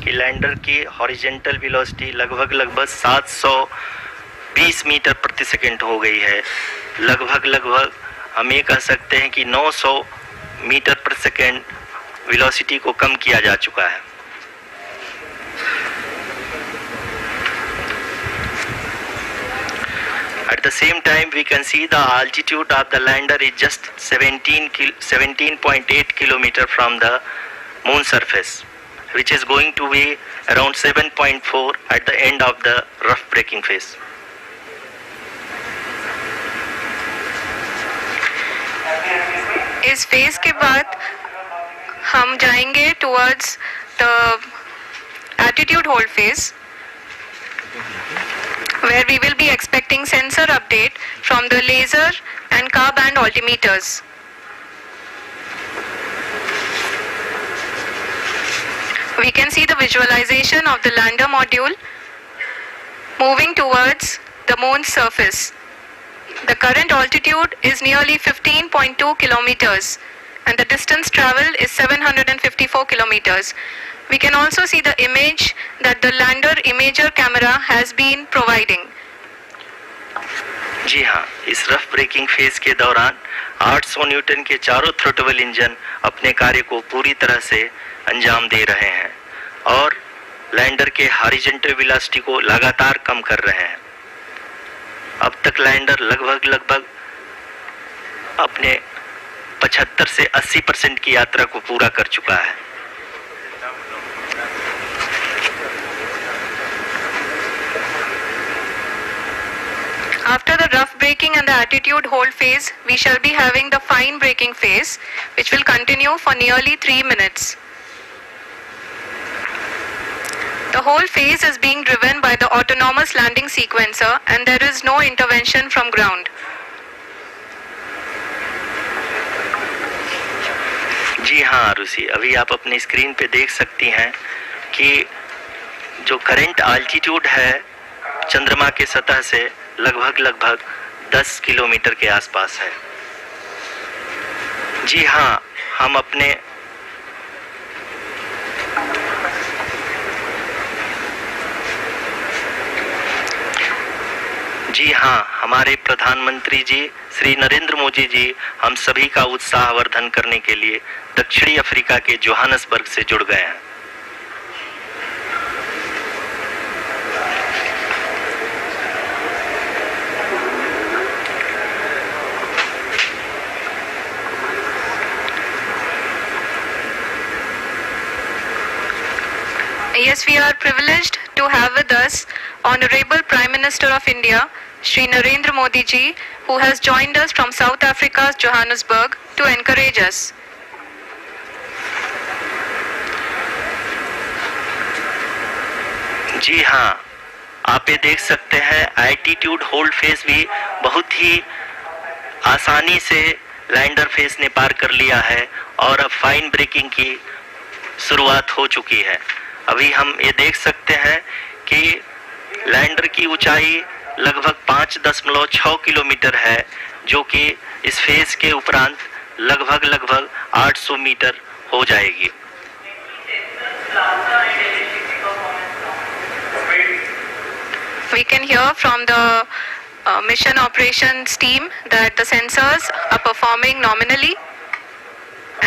कि लैंडर की horizontal velocity लगभग 720 मीटर प्रति सेकंड हो गई है। लगभग हम ये कह सकते हैं कि 900 मीटर प्रति सेकंड वेलोसिटी को कम किया जा चुका है। At the same time, we can see the altitude of the lander is just 17.8 kilometer from the moon surface, which is going to be around 7.4 at the end of the rough braking phase. इस phase के बाद हम जाएंगे towards the attitude hold phase, where we will be expecting sensor update from the laser and car band altimeters. We can see the visualization of the lander module moving towards the moon's surface. The current altitude is nearly 15.2 kilometers and the distance traveled is 754 kilometers. We can also see the image that the lander imager camera has been providing. जी हाँ, इस rough breaking phase के दौरान 800 Newton के चारों throttle engine अपने कार्य को पूरी तरह से अंजाम दे रहे हैं और लैंडर के हॉरिजॉन्टल वेलोसिटी को लगातार कम कर रहे हैं। अब तक लैंडर लगभग अपने 75 से 80% की यात्रा को पूरा कर चुका है। After the rough braking and the attitude hold phase, we shall be having the fine braking phase, which will continue for nearly 3 minutes. The whole phase is being driven by the autonomous landing sequencer and there is no intervention from ground. जी हाँ आरुषि, अभी आप अपनी screen पे देख सकती हैं कि जो करंट आल्टीट्यूड है चंद्रमा के सतह से लगभग 10 किलोमीटर के आसपास है। जी हाँ, हमारे प्रधानमंत्री जी श्री नरेंद्र मोदी जी हम सभी का उत्साहवर्धन करने के लिए दक्षिणी अफ्रीका के जोहानसबर्ग से जुड़ गए हैं। Yes, we are privileged to have with us Honorable Prime Minister of India, Shri Narendra Modi ji, who has joined us from South Africa's Johannesburg to encourage us. जी हाँ, आप ये देख सकते हैं एल्टीट्यूड होल्ड फेज भी बहुत ही आसानी से लैंडर फेज ने पार कर लिया है और अब फाइन ब्रेकिंग की शुरुआत हो चुकी है। अभी हम ये देख सकते हैं कि लैंडर की ऊंचाई लगभग 5.6 किलोमीटर है, जो कि इस फेज के उपरांत लगभग 800 मीटर हो जाएगी। We can hear from the mission operations team that the sensors are performing nominally.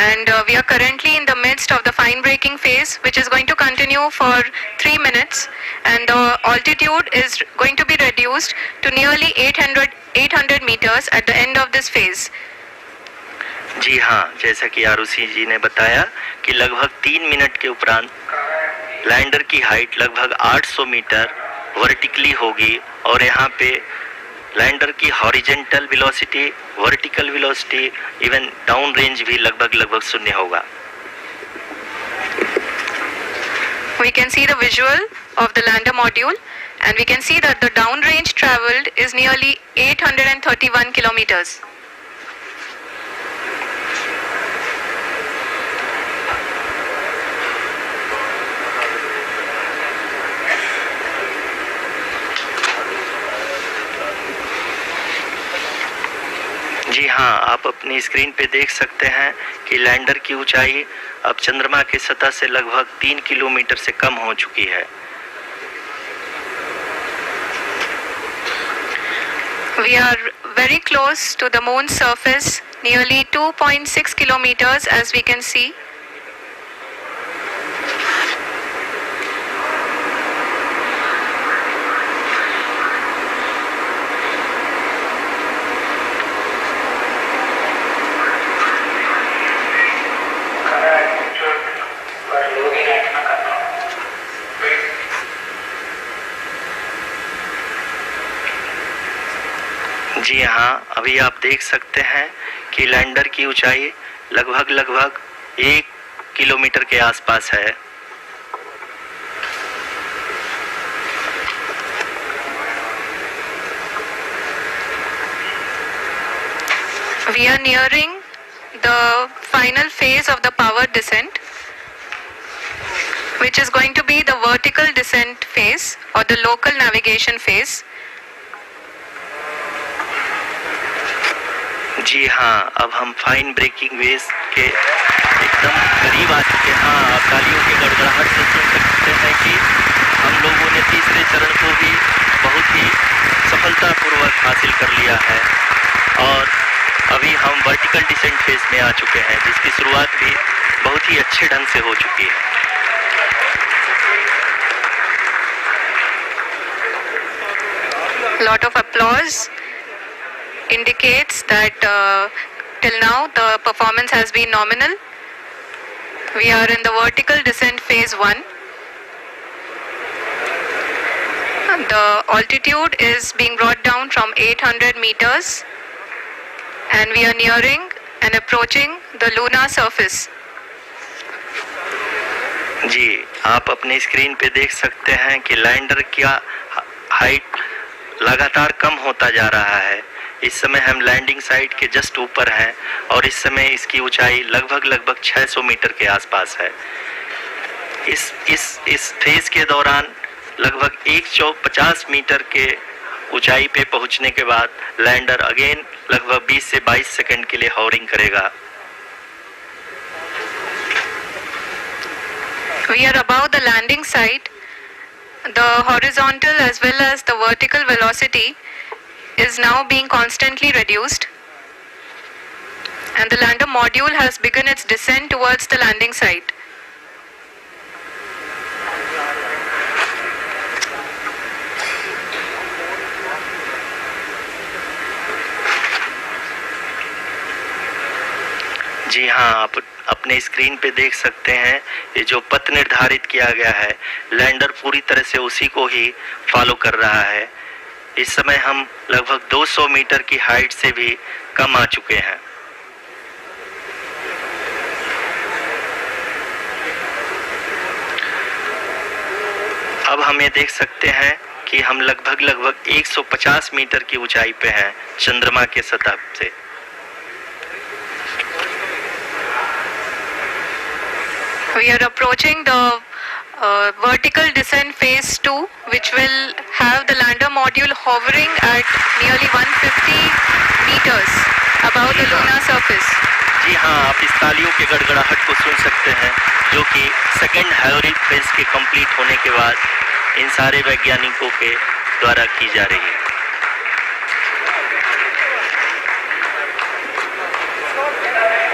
And we are currently in the midst of the fine braking phase, which is going to continue for 3 minutes, and the altitude is going to be reduced to nearly 800 meters at the end of this phase. जी हाँ, जैसा कि आरुषि जी ने बताया कि लगभग 3 minute के उपरांत lander की हाइट लगभग 800 मीटर वर्टिकली होगी और यहाँ पे लैंडर की horizontal velocity, vertical velocity, even down range भी लगभग शून्य होगा। We can see the visual of the lander module and we can see that the down range traveled is nearly 831 kilometers. जी हाँ, आप अपनी स्क्रीन पे देख सकते हैं कि लैंडर की ऊंचाई अब चंद्रमा की सतह से लगभग 3 किलोमीटर से कम हो चुकी है। We are very close to the moon's surface, nearly 2.6 kilometers as we can see. जी हाँ, अभी आप देख सकते हैं कि लैंडर की ऊंचाई लगभग 1 किलोमीटर के आसपास है। We are nearing the final phase of the power descent, which is going to be the vertical descent phase or the local navigation phase. जी हाँ, अब हम फाइन ब्रेकिंग वेव्स के एकदम करीब आ चुके हैं। हाँ, आप तालियों के गड़गड़ाहट से सुन सकते हैं कि हम लोगों ने तीसरे चरण को भी बहुत ही सफलतापूर्वक हासिल कर लिया है और अभी हम वर्टिकल डिसेंट फेज में आ चुके हैं, जिसकी शुरुआत भी बहुत ही अच्छे ढंग से हो चुकी है। Lot of applause indicates that till now the performance has been nominal. We are in the vertical descent phase 1. The altitude is being brought down from 800 meters and we are nearing and approaching the lunar surface. जी, आप अपनी screen पे देख सकते हैं कि lander का height लगातार कम होता जा रहा है। इस समय हम लैंडिंग साइट के जस्ट ऊपर हैं और इस समय इसकी ऊंचाई लगभग 600 मीटर के आसपास है। इस फेज के दौरान लगभग 150 मीटर के ऊंचाई पे पहुंचने के बाद लैंडर अगेन लगभग 20 से 22 सेकंड के लिए हॉवरिंग करेगा। We are above the landing site. The horizontal as well as the vertical velocity is now being constantly reduced and the lander module has begun its descent towards the landing site. जी हाँ, आप अपने screen पे देख सकते हैं ये जो पथ निर्धारित किया गया है, लैंडर पूरी तरह से उसी को ही फॉलो कर रहा है। इस समय हम लगभग 200 मीटर की हाइट से भी कम आ चुके हैं। अब हम ये देख सकते हैं कि हम लगभग 150 मीटर की ऊंचाई पे हैं चंद्रमा के सतह से। We are approaching the vertical descent phase 2, which will have the lander module hovering at nearly 150 meters above the lunar surface. जी हाँ, आप इस तालियों के गड़गड़ाहट को सुन सकते हैं, जो कि सेकेंड हाइब्रिड फेज के कंप्लीट होने के बाद इन सारे वैज्ञानिकों के द्वारा की जा रही है।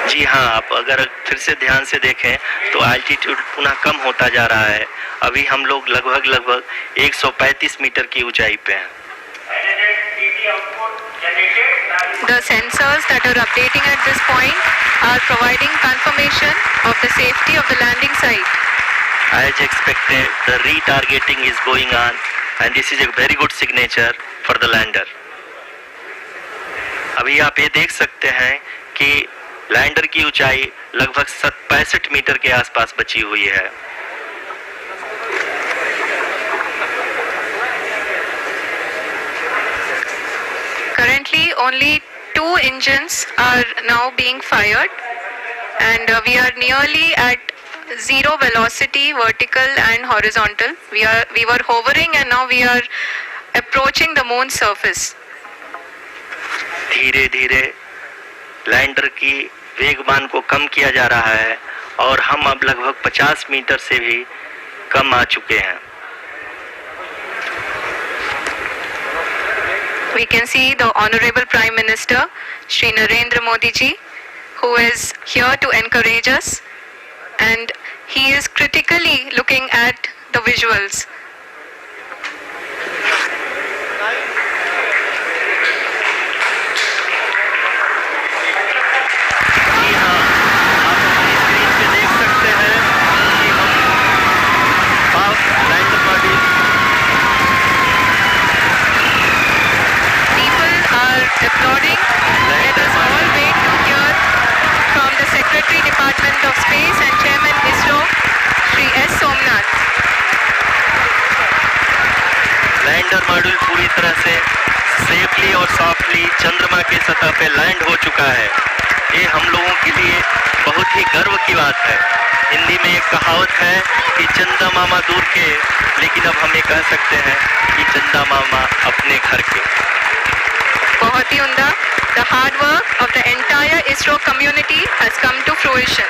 जी हाँ, आप अगर फिर से ध्यान से देखें तो एल्टीट्यूड पुनः कम होता जा रहा है। अभी हम लोग लगभग 135 मीटर की ऊंचाई पे हैं। The sensors that are updating at this point are providing confirmation of the safety of the landing site. As expected, the retargeting is going on and this is a very good signature for the lander. अभी आप ये देख सकते हैं कि lander की ऊंचाई लगभग 65 मीटर के आसपास बची हुई है। Currently, only 2 engines are now being fired, and we are nearly at zero velocity, vertical and horizontal. We were hovering, and now we are approaching the moon's surface. धीरे धीरे लैंडर की वेगमान को कम किया जा रहा है और हम अब लगभग 50 मीटर से भी कम आ चुके हैं। We can see the Honorable Prime Minister, Shri Narendra Modi ji, who is here to encourage us, and he is critically looking at the visuals. जी हाँ, आप अपनी स्क्रीन पे देख सकते हैं कि हम lander module People are applauding. Let us all wait to hear from the Secretary Department of Space and Chairman ISRO, Shri S. Somnath. Lander module पूरी तरह से सेफली और सॉफ्टली चंद्रमा की सतह पे लैंड हो चुका है। ये हम लोगों के लिए बहुत ही गर्व की बात है। हिंदी में एक कहावत है कि चंदा मामा दूर के, लेकिन अब हम ये कह सकते हैं कि चंदा मामा अपने घर के। बहुत ही उम्दा. The hard work of the entire ISRO community has come to fruition.